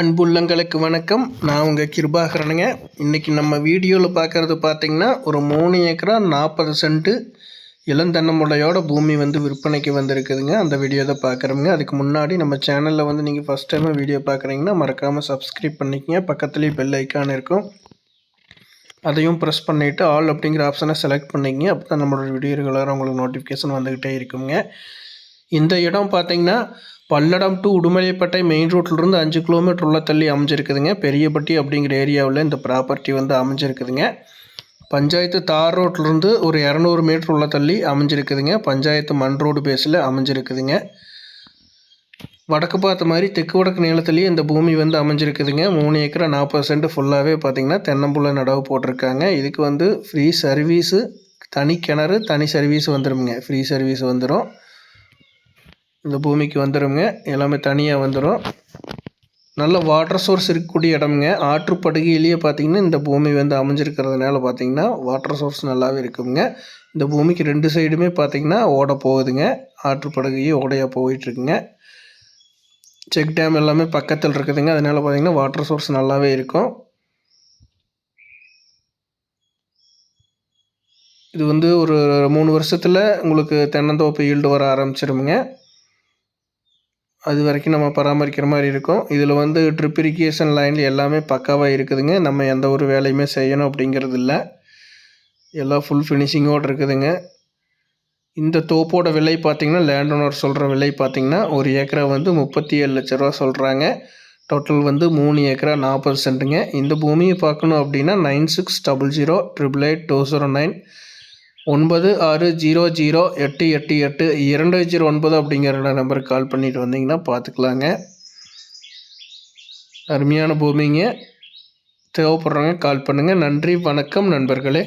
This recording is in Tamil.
அன்புள்ளங்களுக்கு வணக்கம். நான் உங்கள் கிருபாகரனுங்க. இன்றைக்கி நம்ம வீடியோவில் பார்க்குறது பார்த்திங்கன்னா ஒரு 3 ஏக்கரா 40 சென்ட்டு இளந்தென்னமுடையோட பூமி வந்து விற்பனைக்கு வந்திருக்குதுங்க. அந்த வீடியோ தான் பார்க்குறோங்க. அதுக்கு முன்னாடி நம்ம சேனலில் வந்து நீங்கள் ஃபஸ்ட் டைமாக வீடியோ பார்க்குறீங்கன்னா மறக்காமல் சப்ஸ்கிரைப் பண்ணிக்கங்க. பக்கத்துலேயே பெல் ஐக்கான் இருக்கும், அதையும் ப்ரெஸ் பண்ணிவிட்டு ஆல் அப்படிங்கிற ஆப்ஷனை செலக்ட் பண்ணிக்கங்க. அப்போ தான் நம்மளோட வீடியோ ரெகுலராக உங்களுக்கு நோட்டிஃபிகேஷன் வந்துக்கிட்டே இருக்குங்க. இந்த இடம் பார்த்திங்கன்னா பல்லடம் டு உடுமலைப்பேட்டை மெயின் ரோட்டிலிருந்து 5 கிலோமீட்டர் உள்ள தள்ளி அமைஞ்சிருக்குதுங்க. பெரியப்பட்டி அப்படிங்கிற ஏரியாவில் இந்த ப்ராப்பர்ட்டி வந்து அமைஞ்சிருக்குதுங்க. பஞ்சாயத்து தார் ரோட்லேருந்து ஒரு 200 மீட்டர் உள்ள தள்ளி அமைஞ்சிருக்குதுங்க. பஞ்சாயத்து மண் ரோடு பேஸில் அமைஞ்சிருக்குதுங்க. வடக்கு பார்த்த மாதிரி தெற்கு வடக்கு நீளத்துலேயே இந்த பூமி வந்து அமைஞ்சிருக்குதுங்க. 3 ஏக்கரா 40 சென்ட் ஃபுல்லாகவே பார்த்திங்கன்னா தென்னம்புள்ள நடவு போட்டிருக்காங்க. இதுக்கு வந்து ஃப்ரீ சர்வீஸு, தனி கிணறு, தனி சர்வீஸ் வந்துடுங்க. ஃப்ரீ சர்வீஸ் வந்துடும், இந்த பூமிக்கு வந்துடுங்க. எல்லாமே தனியாக வந்துடும். நல்ல வாட்டர் சோர்ஸ் இருக்கக்கூடிய இடமுங்க. ஆற்றுப்படுகையிலேயே பார்த்திங்கன்னா இந்த பூமி வந்து அமைஞ்சிருக்கிறதுனால பார்த்திங்கன்னா வாட்டர் சோர்ஸ் நல்லாவே இருக்குங்க. இந்த பூமிக்கு 2 சைடுமே பார்த்திங்கன்னா ஓட போகுதுங்க. ஆற்றுப்படுகையே ஓடையாக போயிட்டுருக்குங்க. செக் டேம் எல்லாமே பக்கத்தில் இருக்குதுங்க. அதனால் பார்த்திங்கன்னா வாட்டர் சோர்ஸ் நல்லாவே இருக்கும். இது வந்து ஒரு 3 வருஷத்தில் உங்களுக்கு தென்னந்தோப்பு ஈல்டு வர ஆரம்பிச்சிருமுங்க. அது வரைக்கும் நம்ம பராமரிக்கிற மாதிரி இருக்கும். இதில் வந்து ட்ரிப் இரிகேஷன் லைனில் எல்லாமே பக்காவாக இருக்குதுங்க. நம்ம எந்த ஒரு வேலையுமே செய்யணும் அப்படிங்கிறது இல்லை. எல்லாம் ஃபுல் ஃபினிஷிங்கோடு இருக்குதுங்க. இந்த தோப்போட விலை பார்த்திங்கன்னா லேண்ட் ஓனர் சொல்கிற விலை பார்த்திங்கன்னா ஒரு ஏக்கரா வந்து 37 லட்ச ரூபா சொல்கிறாங்க. டோட்டல் வந்து 3 ஏக்கரா 40 சென்ட்டுங்க. இந்த பூமியை பார்க்கணும் அப்படின்னா 9600088209 9600888209 அப்படிங்கிற நம்பருக்கு கால் பண்ணிட்டு வந்தீங்கன்னா பார்த்துக்கலாங்க. அருமையான பூமிங்க. தேவைப்படுறவங்க கால் பண்ணுங்கள். நன்றி, வணக்கம் நண்பர்களே.